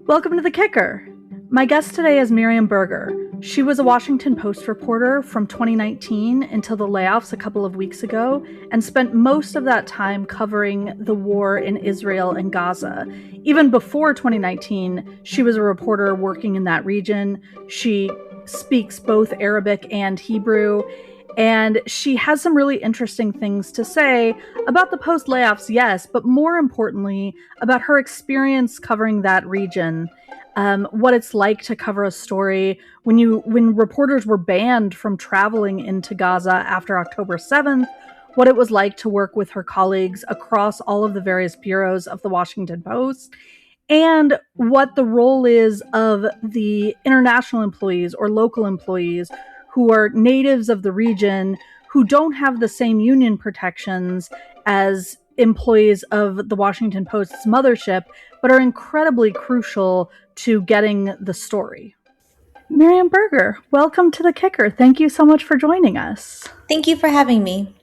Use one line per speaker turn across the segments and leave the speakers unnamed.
Welcome to The Kicker. My guest today is Miriam Berger. She was a Washington Post reporter from 2019 until the layoffs a couple of weeks ago, and spent most of that time covering the war in Israel and Gaza. Even before 2019, she was a reporter working in that region. She speaks both Arabic and Hebrew, and she has some really interesting things to say about the Post layoffs, yes, but more importantly, about her experience covering that region. What it's like to cover a story when reporters were banned from traveling into Gaza after October 7th, what it was like to work with her colleagues across all of the various bureaus of the Washington Post, and what the role is of the international employees or local employees who are natives of the region who don't have the same union protections as employees of the Washington Post's mothership, but are incredibly crucial to getting the story. Miriam Berger, welcome to The Kicker. Thank you so much for joining us.
Thank you for having me.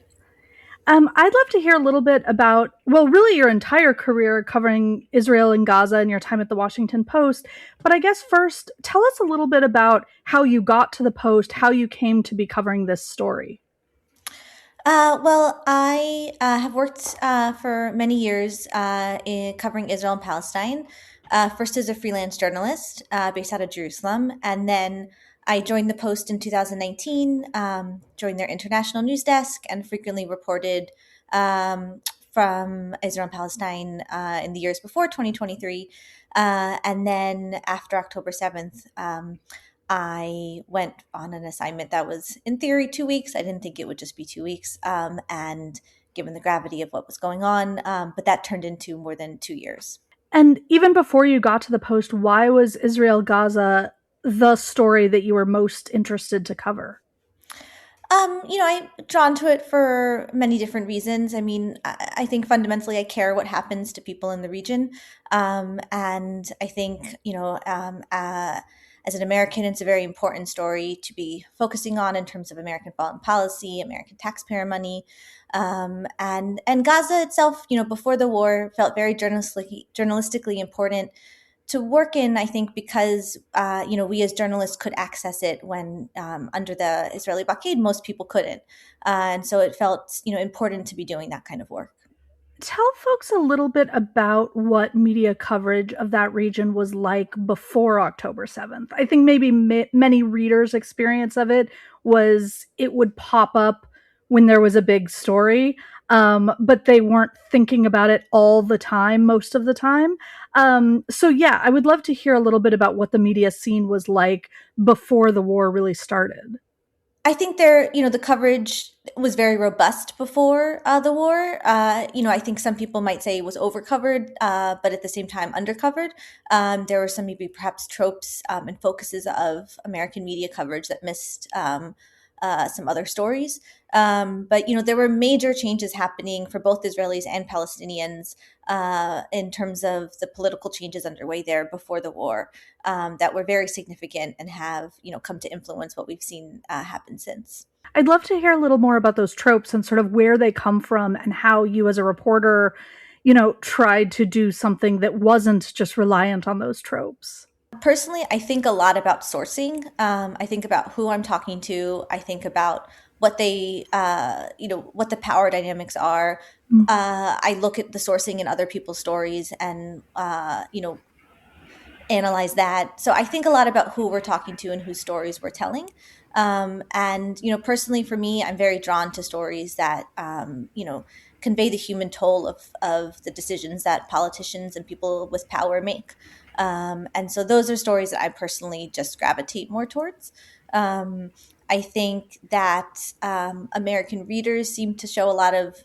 I'd love to hear a little bit about, well, really your entire career covering Israel and Gaza and your time at the Washington Post. But I guess first, tell us a little bit about how you got to the Post, how you came to be covering this story.
I have worked for many years in covering Israel and Palestine. First as a freelance journalist based out of Jerusalem, and then I joined the Post in 2019, joined their international news desk, and frequently reported from Israel and Palestine in the years before 2023. And then after October 7th, I went on an assignment that was, in theory, 2 weeks. I didn't think it would just be 2 weeks. And given the gravity of what was going on, but that turned into more than 2 years.
And even before you got to the Post, why was Israel Gaza the story that you were most interested to cover?
I'm drawn to it for many different reasons. I mean, I think fundamentally I care what happens to people in the region. And I think, as an American, it's a very important story to be focusing on in terms of American foreign policy, American taxpayer money. And Gaza itself, before the war felt very journalistically important to work in, I think, because, we as journalists could access it when under the Israeli blockade, most people couldn't. And so it felt, important to be doing that kind of work.
Tell folks a little bit about what media coverage of that region was like before October 7th. I think maybe many readers' experience of it was it would pop up when there was a big story, but they weren't thinking about it all the time, most of the time. So I would love to hear a little bit about what the media scene was like before the war really started.
I think the coverage was very robust before the war. I think some people might say it was overcovered, but at the same time undercovered. There were some maybe perhaps tropes and focuses of American media coverage that missed some other stories. But there were major changes happening for both Israelis and Palestinians in terms of the political changes underway there before the war that were very significant and have come to influence what we've seen happen since.
I'd love to hear a little more about those tropes and sort of where they come from and how you as a reporter, tried to do something that wasn't just reliant on those tropes.
Personally, I think a lot about sourcing. I think about who I'm talking to. I think about what they, what the power dynamics are. I look at the sourcing in other people's stories and, analyze that. So I think a lot about who we're talking to and whose stories we're telling. And personally for me, I'm very drawn to stories that, convey the human toll of the decisions that politicians and people with power make. And so those are stories that I personally just gravitate more towards. I think that American readers seem to show a lot of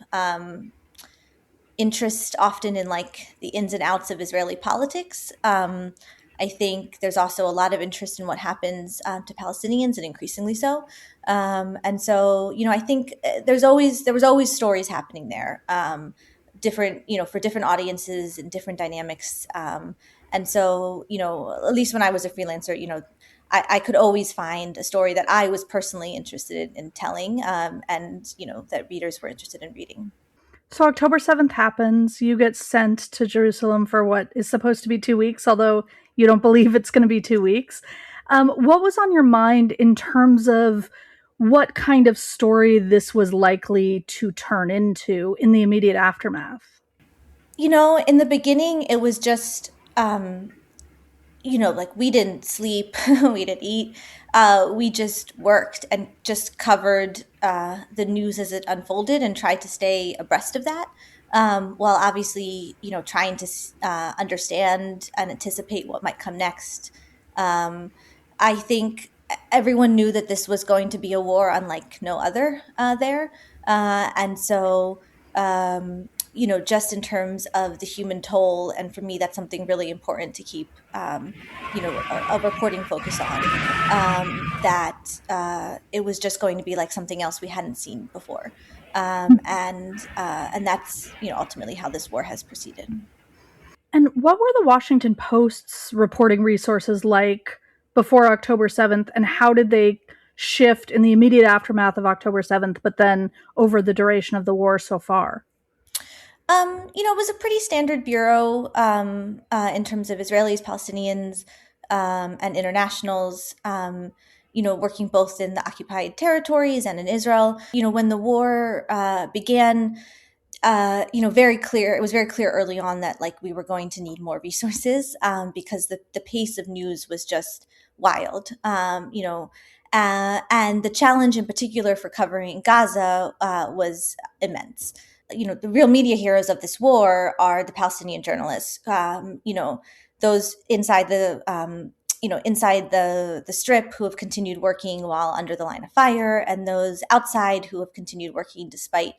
interest often in like the ins and outs of Israeli politics. I think there's also a lot of interest in what happens to Palestinians, and increasingly so. And so, I think there was always stories happening there, different, for different audiences and different dynamics. And so, at least when I was a freelancer, I could always find a story that I was personally interested in telling, and that readers were interested in reading.
So October 7th happens. You get sent to Jerusalem for what is supposed to be 2 weeks, although you don't believe it's going to be 2 weeks. What was on your mind in terms of what kind of story this was likely to turn into in the immediate aftermath?
In the beginning, it was just like we didn't sleep, we didn't eat. We just worked and just covered the news as it unfolded and tried to stay abreast of that. While obviously, trying to understand and anticipate what might come next. Um, I think everyone knew that this was going to be a war unlike no other there. And so, just in terms of the human toll, and for me, that's something really important to keep, a reporting focus on. That it was just going to be like something else we hadn't seen before, and that's ultimately how this war has proceeded.
And what were the Washington Post's reporting resources like before October 7th, and how did they shift in the immediate aftermath of October 7th, but then over the duration of the war so far?
It was a pretty standard bureau in terms of Israelis, Palestinians, and internationals. Working both in the occupied territories and in Israel. When the war began, very clear. It was very clear early on that like we were going to need more resources because the pace of news was just wild. And the challenge in particular for covering Gaza was immense. The real media heroes of this war are the Palestinian journalists. Those inside the strip who have continued working while under the line of fire, and those outside who have continued working despite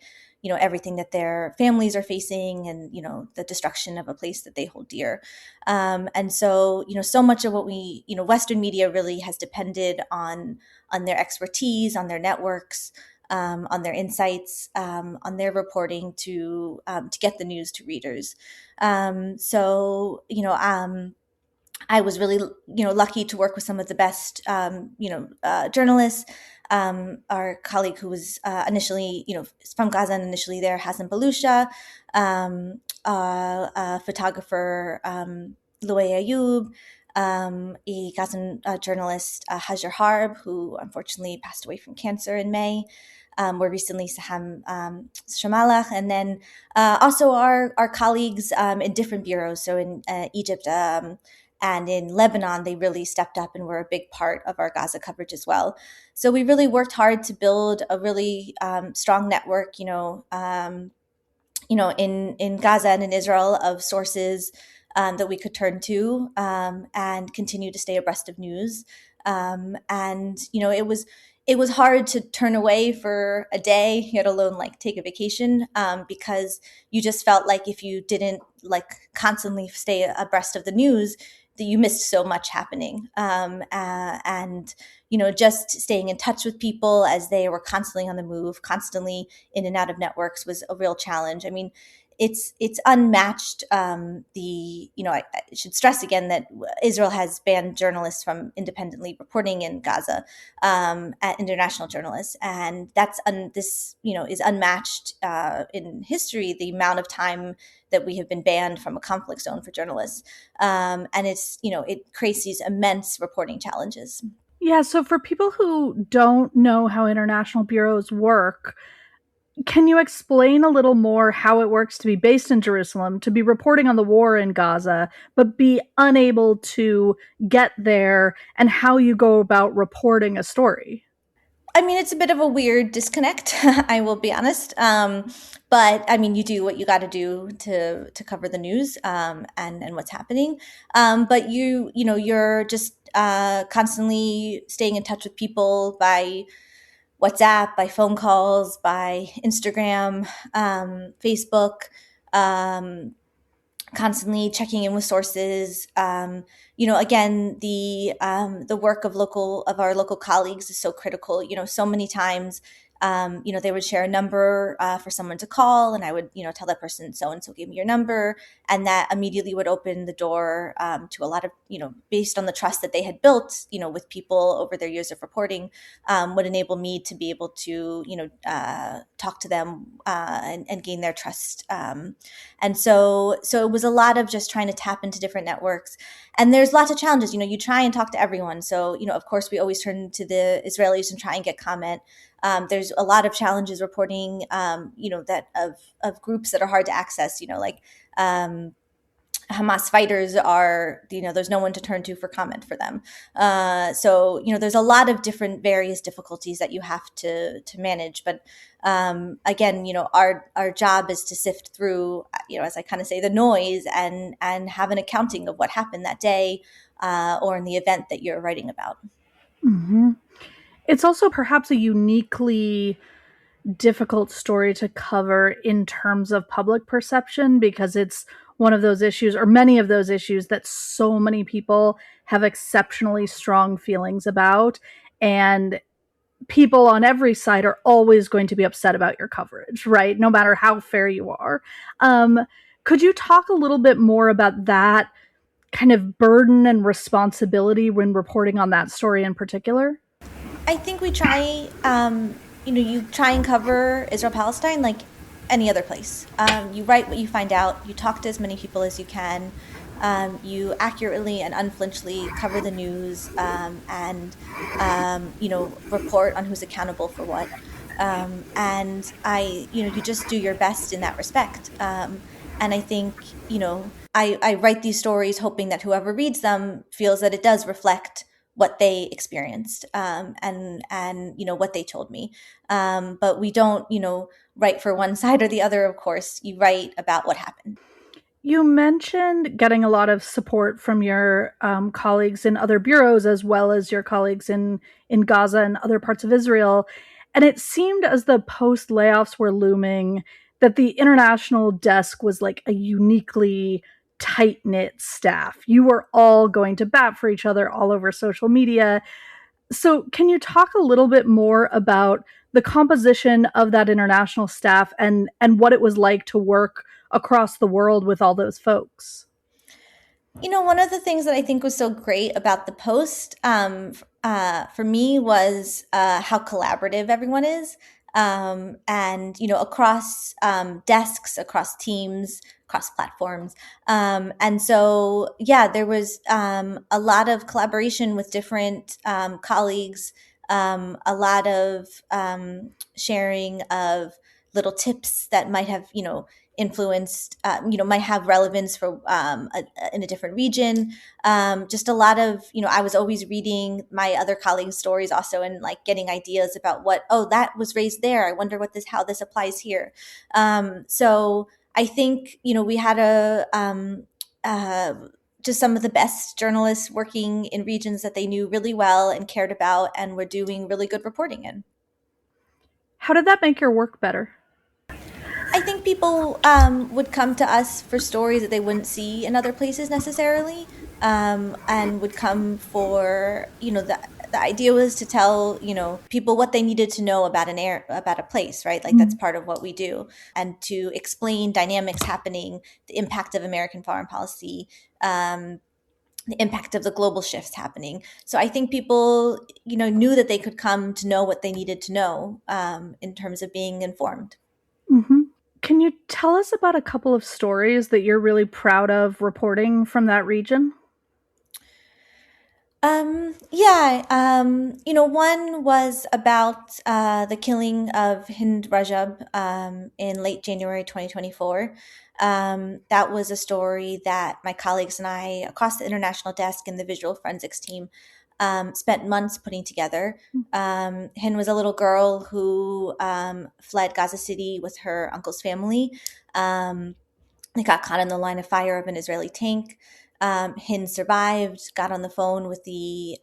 everything that their families are facing, and the destruction of a place that they hold dear. And so so much of what we Western media really has depended on their expertise, on their networks, on their insights, on their reporting to get the news to readers. I was really, lucky to work with some of the best, journalists. Our colleague who was initially, from Gaza and initially there, Hassan Balusha, photographer, Louay Ayoub, a Gazan journalist, Hajar Harb, who unfortunately passed away from cancer in May. More recently, Saham Shamalach, and then also our colleagues in different bureaus. So in Egypt and in Lebanon, they really stepped up and were a big part of our Gaza coverage as well. So we really worked hard to build a really strong network, in Gaza and in Israel of sources that we could turn to and continue to stay abreast of news. And it was hard to turn away for a day, let alone like take a vacation, because you just felt like if you didn't like constantly stay abreast of the news, that you missed so much happening. And just staying in touch with people as they were constantly on the move, constantly in and out of networks, was a real challenge. I mean, it's unmatched. I should stress again that Israel has banned journalists from independently reporting in Gaza, at international journalists, and this is unmatched in history. The amount of time that we have been banned from a conflict zone for journalists, and it creates these immense reporting challenges.
Yeah, so for people who don't know how international bureaus work, can you explain a little more how it works to be based in Jerusalem, to be reporting on the war in Gaza, but be unable to get there, and how you go about reporting a story?
I mean, it's a bit of a weird disconnect. I will be honest, but I mean, you do what you got to do to cover the news, and what's happening. But you're just constantly staying in touch with people by WhatsApp, by phone calls, by Instagram, Facebook. Um, Constantly checking in with sources. Again, the work of our local colleagues is so critical. So many times They would share a number for someone to call, and I would, tell that person, so and so gave me your number, and that immediately would open the door to a lot of, based on the trust that they had built, with people over their years of reporting, would enable me to be able to, talk to them and gain their trust. And so it was a lot of just trying to tap into different networks. And there's lots of challenges. You try and talk to everyone. So, of course, we always turn to the Israelis and try and get comment. There's a lot of challenges reporting, that of groups that are hard to access, like Hamas fighters are, there's no one to turn to for comment for them. So, there's a lot of different various difficulties that you have to manage. But again, our job is to sift through, as I kind of say, the noise and have an accounting of what happened that day or in the event that you're writing about.
Mm-hmm. It's also perhaps a uniquely difficult story to cover in terms of public perception, because it's one of those issues, or many of those issues, that so many people have exceptionally strong feelings about. And people on every side are always going to be upset about your coverage, right? No matter how fair you are. Could you talk a little bit more about that kind of burden and responsibility when reporting on that story in particular?
I think we try, you try and cover Israel Palestine like any other place. You write what you find out, you talk to as many people as you can, you accurately and unflinchingly cover the news, and, report on who's accountable for what. You just do your best in that respect. And I think, I write these stories hoping that whoever reads them feels that it does reflect what they experienced, and what they told me. But we don't, write for one side or the other, of course. You write about what happened.
You mentioned getting a lot of support from your colleagues in other bureaus, as well as your colleagues in Gaza and other parts of Israel. And it seemed, as the post layoffs were looming, that the international desk was like a uniquely tight knit staff. You were all going to bat for each other all over social media. So, can you talk a little bit more about the composition of that international staff and what it was like to work across the world with all those folks?
One of the things that I think was so great about the Post, for me, was how collaborative everyone is. And, across desks, across teams, across platforms. And so, yeah, there was a lot of collaboration with different colleagues, a lot of sharing of little tips that might have, influenced, might have relevance for in a different region. Just a lot of, I was always reading my other colleagues' stories also, and like getting ideas about that was raised there. I wonder how this applies here. So I think, we had just some of the best journalists working in regions that they knew really well and cared about and were doing really good reporting in.
How did that make your work better?
I think people would come to us for stories that they wouldn't see in other places necessarily, and would come for, the idea was to tell, people what they needed to know about about a place, right? Like that's part of what we do, and to explain dynamics happening, the impact of American foreign policy, the impact of the global shifts happening. So I think people, knew that they could come to know what they needed to know, in terms of being informed.
Mm-hmm. Can you tell us about a couple of stories that you're really proud of reporting from that region?
Yeah, one was about the killing of Hind Rajab in late January 2024. That was a story that my colleagues and I, across the international desk and the visual forensics team, spent months putting together. Hind was a little girl who fled Gaza City with her uncle's family. They got caught in the line of fire of an Israeli tank. Hind survived, got on the phone with the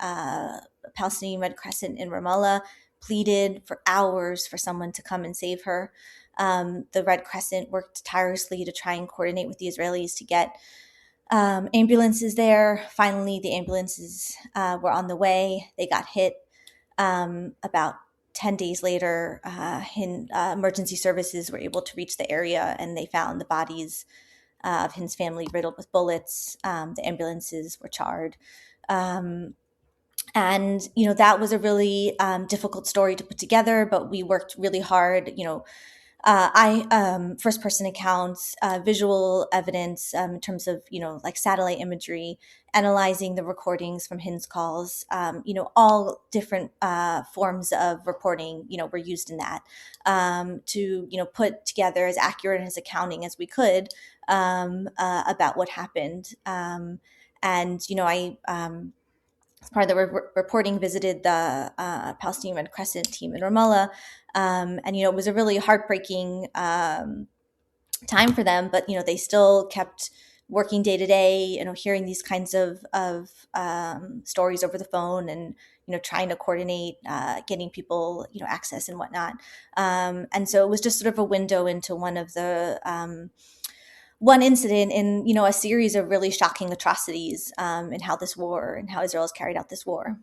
Palestinian Red Crescent in Ramallah, pleaded for hours for someone to come and save her. The Red Crescent worked tirelessly to try and coordinate with the Israelis to get ambulances there. Finally, the ambulances were on the way. They got hit about 10 days later, emergency services were able to reach the area, and they found the bodies of Hind's family riddled with bullets. The ambulances were charred. Um, and, that was a really difficult story to put together, but we worked really hard. I first person accounts, visual evidence in terms of like satellite imagery, analyzing the recordings from Hind's calls. All different forms of reporting were used in that to put together as accurate as accounting as we could about what happened. And I as part of the reporting, visited the Palestinian Red Crescent team in Ramallah. And, it was a really heartbreaking time for them, but, they still kept working day to day, hearing these kinds of stories over the phone, and, trying to coordinate getting people, access and whatnot. And so it was just sort of a window into one incident in a series of really shocking atrocities in how Israel has carried out this war.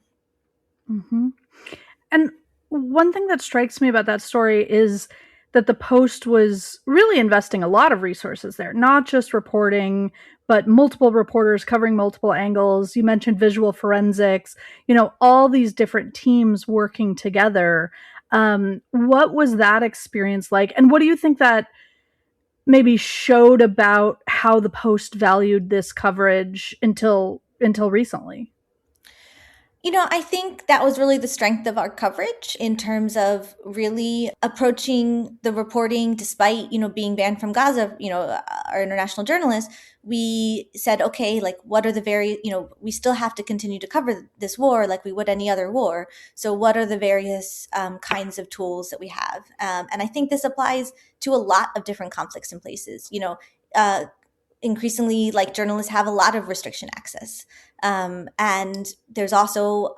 Mm-hmm. And one thing that strikes me about that story is that the Post was really investing a lot of resources there, not just reporting, but multiple reporters covering multiple angles. You mentioned visual forensics, all these different teams working together. What was that experience like? And what do you think that maybe showed about how the Post valued this coverage until recently?
I think that was really the strength of our coverage in terms of really approaching the reporting despite, being banned from Gaza, our international journalists. We said, okay, like what are the we still have to continue to cover this war like we would any other war. So what are the various kinds of tools that we have? And I think this applies to a lot of different conflicts and places. Increasingly, like, journalists have a lot of restriction access, and there's also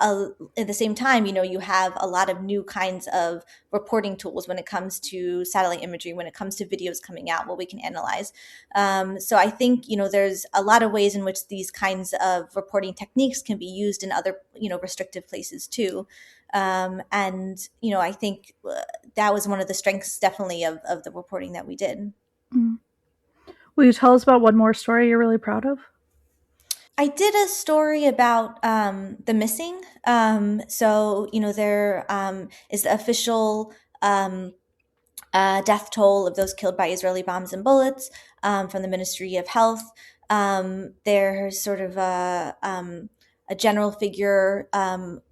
at the same time you have a lot of new kinds of reporting tools when it comes to satellite imagery, when it comes to videos coming out, what we can analyze. So I think there's a lot of ways in which these kinds of reporting techniques can be used in other restrictive places too. And I think that was one of the strengths definitely of the reporting that we did.
Mm. Will you tell us about one more story you're really proud of?
I did a story about the missing. There is the official death toll of those killed by Israeli bombs and bullets from the Ministry of Health. There's sort of a general figure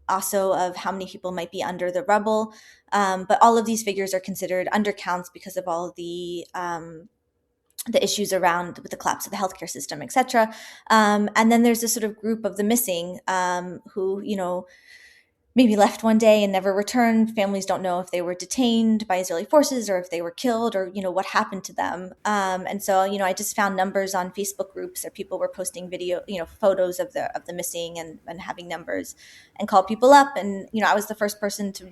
also of how many people might be under the rubble. But all of these figures are considered undercounts because of all of the issues around with the collapse of the healthcare system, et cetera. And then there's this sort of group of the missing who, maybe left one day and never returned. Families don't know if they were detained by Israeli forces or if they were killed or, what happened to them. And so, I just found numbers on Facebook groups that people were posting photos of the missing and having numbers, and called people up. And, I was the first person to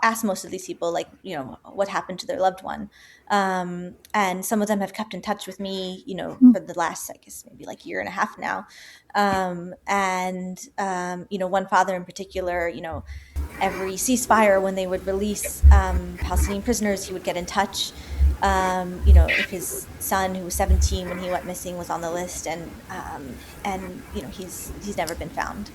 ask most of these people, like, what happened to their loved one. And some of them have kept in touch with me, for the last, I guess, maybe like year and a half now. One father in particular, every ceasefire, when they would release Palestinian prisoners, he would get in touch. If his son, who was 17 when he went missing, was on the list, and he's never been found.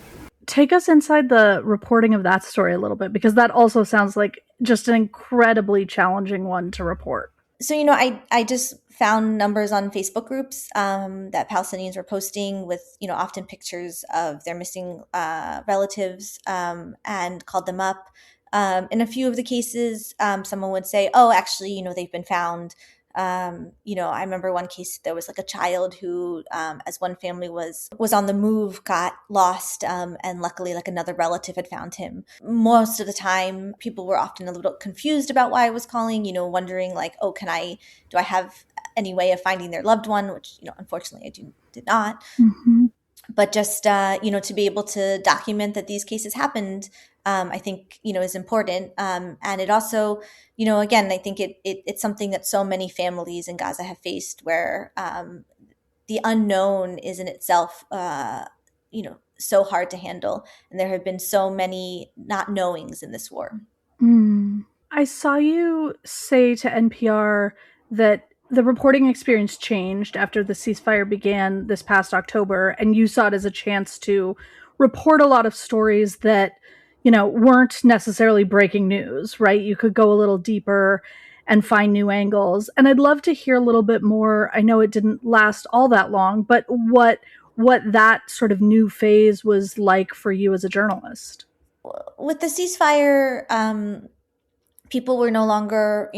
Take us inside the reporting of that story a little bit, because that also sounds like just an incredibly challenging one to report.
So, I just found numbers on Facebook groups that Palestinians were posting with, often pictures of their missing relatives, and called them up. In a few of the cases, someone would say, oh, actually, they've been found. I remember one case, there was like a child who, as one family was on the move, got lost, and luckily like another relative had found him. Most of the time, people were often a little confused about why I was calling, wondering like, oh, do I have any way of finding their loved one, which, unfortunately I did not.
Mm-hmm.
But just, to be able to document that these cases happened, I think, is important. And it also, again, I think it's something that so many families in Gaza have faced, where the unknown is in itself, so hard to handle. And there have been so many not knowings in this war.
Mm. I saw you say to NPR that the reporting experience changed after the ceasefire began this past October, and you saw it as a chance to report a lot of stories that, weren't necessarily breaking news, right? You could go a little deeper and find new angles. And I'd love to hear a little bit more. I know it didn't last all that long, but what that sort of new phase was like for you as a journalist.
With the ceasefire, people were no longer,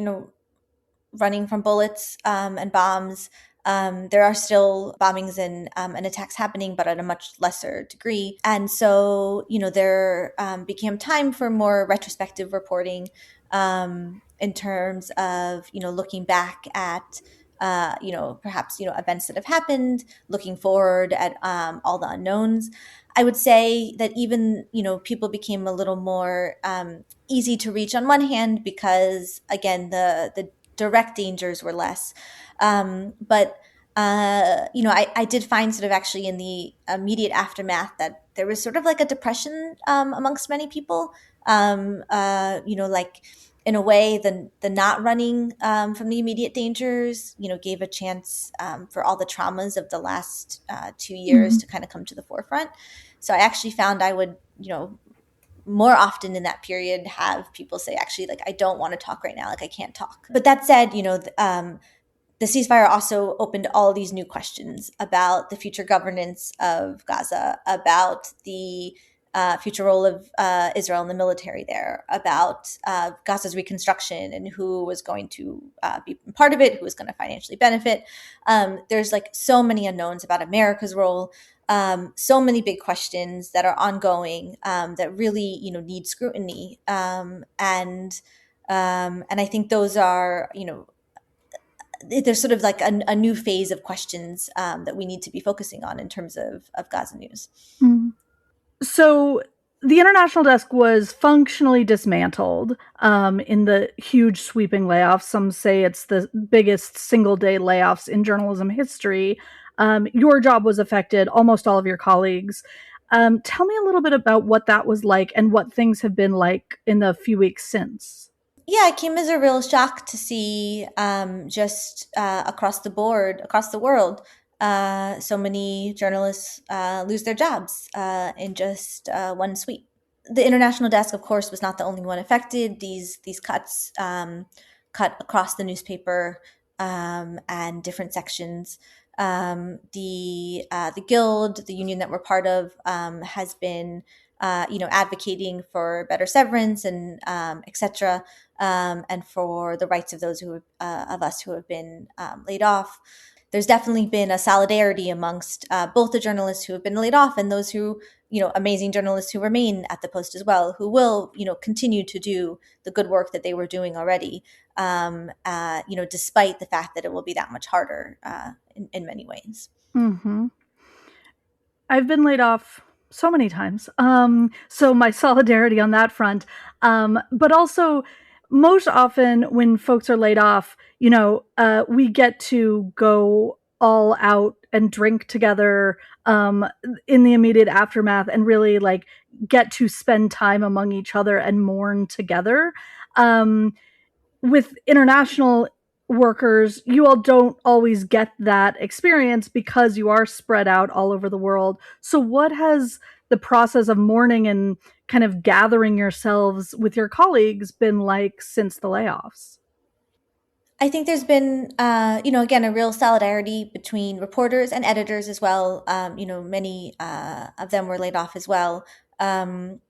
running from bullets and bombs. There are still bombings and attacks happening, but at a much lesser degree. And so, there became time for more retrospective reporting in terms of, looking back at, perhaps, events that have happened, looking forward at all the unknowns. I would say that even, people became a little more easy to reach on one hand because, again, the direct dangers were less. But I did find sort of actually in the immediate aftermath that there was sort of like a depression amongst many people. Like in a way, the not running from the immediate dangers, gave a chance for all the traumas of the last 2 years
Mm-hmm.
to kind of come to the forefront. So I actually found I would, more often in that period have people say, actually, like, I don't want to talk right now, like I can't talk. But that said, the ceasefire also opened all these new questions about the future governance of Gaza, about the future role of Israel and the military there, about Gaza's reconstruction and who was going to be part of it, who was going to financially benefit. There's like so many unknowns about America's role, so many big questions that are ongoing that really, need scrutiny. And I think those are, there's sort of like a new phase of questions that we need to be focusing on in terms of Gaza news.
Mm-hmm. So the international desk was functionally dismantled in the huge sweeping layoffs. Some say it's the biggest single day layoffs in journalism history. Your job was affected, almost all of your colleagues. Tell me a little bit about what that was like and what things have been like in the few weeks since.
Yeah, it came as a real shock to see just across the board, across the world, so many journalists lose their jobs in just one sweep. The international desk, of course, was not the only one affected. These cuts cut across the newspaper and different sections. The guild, the union that we're part of, has been advocating for better severance and etc. And for the rights of those of us who have been laid off. There's definitely been a solidarity amongst both the journalists who have been laid off and those who, amazing journalists who remain at the Post as well, who will, continue to do the good work that they were doing already, despite the fact that it will be that much harder in many ways.
Mm-hmm. I've been laid off so many times. So my solidarity on that front. But also, most often when folks are laid off, we get to go all out and drink together in the immediate aftermath and really like get to spend time among each other and mourn together. With international workers, you all don't always get that experience because you are spread out all over the world. So, what has the process of mourning and kind of gathering yourselves with your colleagues been like since the layoffs?
I think there's been, again, a real solidarity between reporters and editors as well. Many of them were laid off as well. And,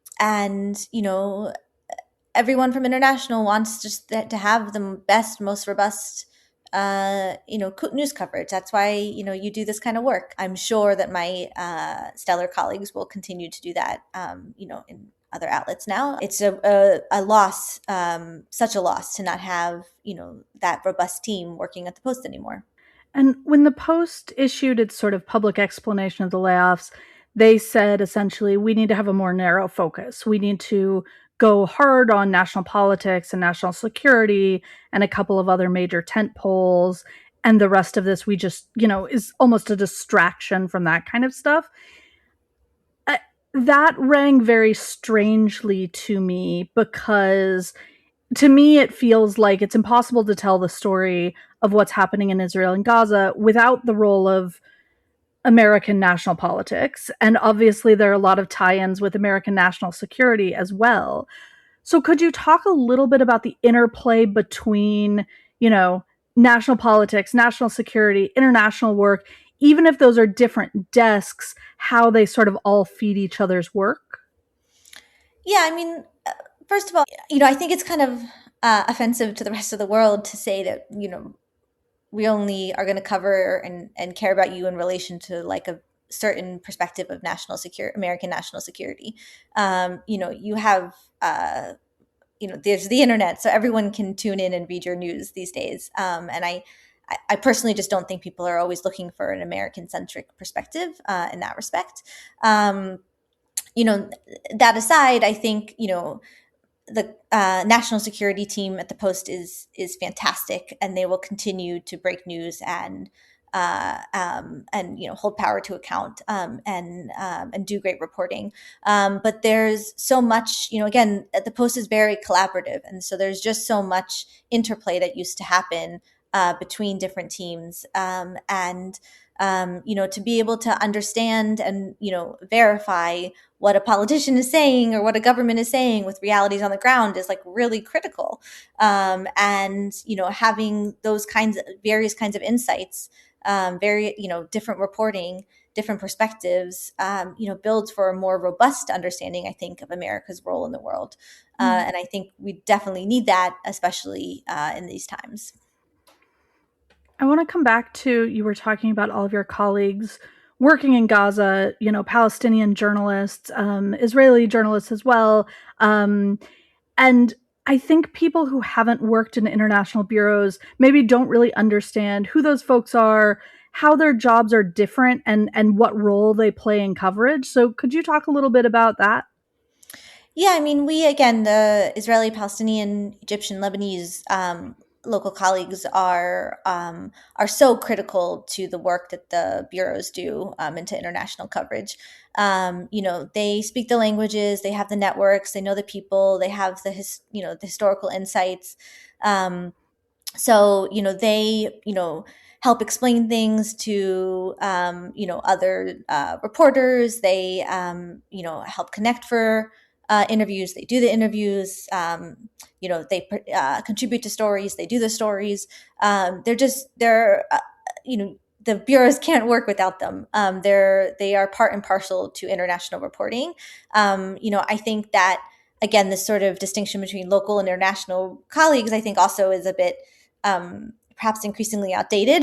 everyone from international wants just to have the best, most robust, news coverage. That's why, you do this kind of work. I'm sure that my stellar colleagues will continue to do that, in other outlets now. It's a loss, such a loss to not have, that robust team working at the Post anymore.
And when the Post issued its sort of public explanation of the layoffs, they said essentially, we need to have a more narrow focus. We need to go hard on national politics and national security and a couple of other major tent poles. And the rest of this, we just, is almost a distraction from that kind of stuff. That rang very strangely to me because to me, it feels like it's impossible to tell the story of what's happening in Israel and Gaza without the role of American national politics. And obviously, there are a lot of tie ins with American national security as well. So, could you talk a little bit about the interplay between, you know, national politics, national security, international work, even if those are different desks, how they sort of all feed each other's work?
Yeah, I mean, first of all, I think it's kind of offensive to the rest of the world to say that, we only are going to cover and care about you in relation to like a certain perspective of national security, American national security. You have, there's the internet, so everyone can tune in and read your news these days. And I personally just don't think people are always looking for an American centric perspective in that respect. Um, that aside, I think, the national security team at the Post is fantastic, and they will continue to break news and hold power to account, and do great reporting. But there's so much, again, the Post is very collaborative, and so there's just so much interplay that used to happen between different teams, and to be able to understand and verify what a politician is saying or what a government is saying with realities on the ground is like really critical. And having those various kinds of insights, very different reporting, different perspectives, builds for a more robust understanding, I think, of America's role in the world. And I think we definitely need that, especially in these times.
I want to come back to, you were talking about all of your colleagues working in Gaza, Palestinian journalists, Israeli journalists as well. And I think people who haven't worked in international bureaus maybe don't really understand who those folks are, how their jobs are different, and what role they play in coverage. So could you talk a little bit about that?
Yeah, I mean, we again, the Israeli, Palestinian, Egyptian, Lebanese local colleagues are so critical to the work that the bureaus do, into international coverage. They speak the languages, they have the networks, they know the people, they have the historical insights. Um, they help explain things to other reporters. They help connect for interviews. They do the interviews. They contribute to stories. They do the stories. The bureaus can't work without them. They are part and parcel to international reporting. I think that, again, this sort of distinction between local and international colleagues, I think, also is a bit perhaps increasingly outdated,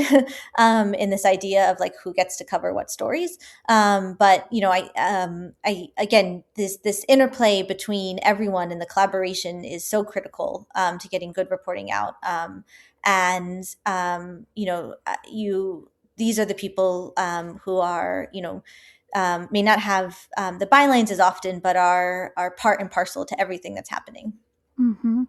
in this idea of like who gets to cover what stories. But I again, this interplay between everyone and the collaboration is so critical, to getting good reporting out. And you these are the people, who are may not have the bylines as often, but are part and parcel to everything that's happening.
Mm-hmm.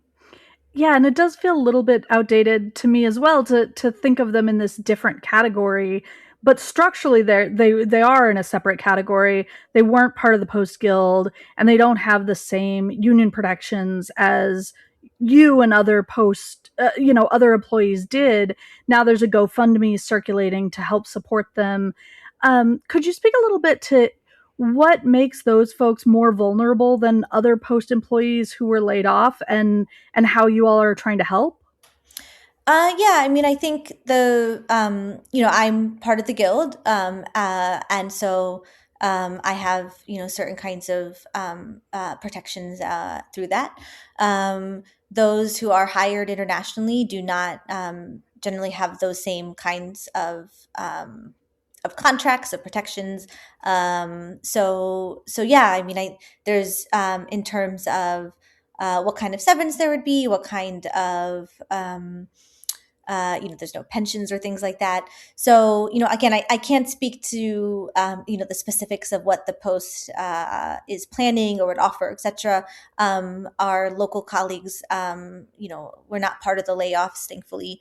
Yeah, and it does feel a little bit outdated to me as well to think of them in this different category. But structurally, they are in a separate category. They weren't part of the Post Guild, and they don't have the same union protections as you and other other employees did. Now there's a GoFundMe circulating to help support them. Could you speak a little bit to what makes those folks more vulnerable than other Post employees who were laid off, and how you all are trying to help?
Yeah, I mean, I think I'm part of the guild, and so I have certain kinds of protections through that. Those who are hired internationally do not generally have those same kinds of contracts, of protections. So yeah, I mean, there's in terms of what kind of severance there would be, what kind of there's no pensions or things like that. So, again, I can't speak to, the specifics of what the Post is planning or would offer, etc. Our local colleagues, we're not part of the layoffs, thankfully.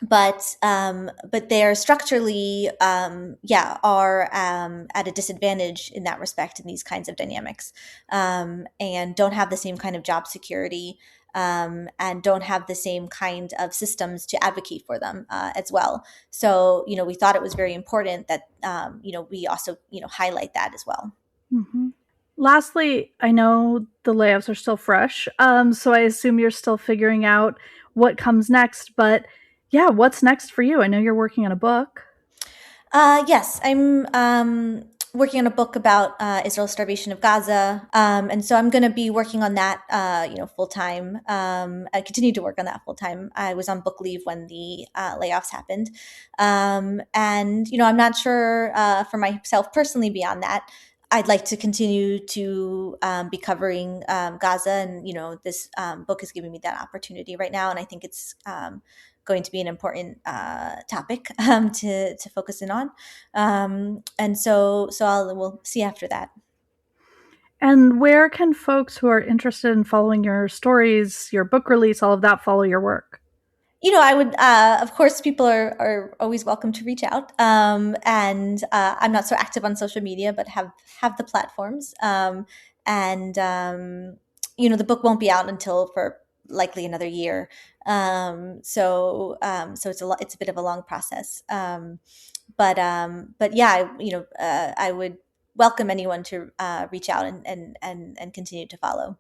but they are structurally, are at a disadvantage in that respect in these kinds of dynamics, and don't have the same kind of job security, and don't have the same kind of systems to advocate for them as well. So, we thought it was very important that we also highlight that as well.
Mm-hmm. Lastly, I know the layoffs are still fresh, so I assume you're still figuring out what comes next. But yeah, what's next for you? I know you're working on a book.
Yes, I'm working on a book about Israel's starvation of Gaza, and so I'm going to be working on that, full time. I continue to work on that full time. I was on book leave when the layoffs happened, and I'm not sure for myself personally beyond that. I'd like to continue to be covering Gaza, and this book is giving me that opportunity right now, and I think it's going to be an important topic to focus in on, and we'll see after that.
And where can folks who are interested in following your stories, your book release, all of that, follow your work?
I would, of course, people are always welcome to reach out. And I'm not so active on social media, but have the platforms. And the book won't be out until for likely another year. So it's a bit of a long process. But yeah, I would welcome anyone to reach out and continue to follow.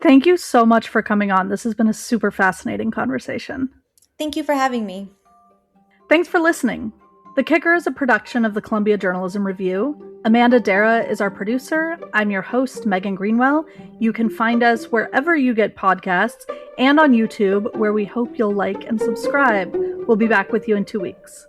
Thank you so much for coming on. This has been a super fascinating conversation.
Thank you for having me.
Thanks for listening. The Kicker is a production of the Columbia Journalism Review. Amanda Darrach is our producer. I'm your host, Megan Greenwell. You can find us wherever you get podcasts and on YouTube, where we hope you'll like and subscribe. We'll be back with you in 2 weeks.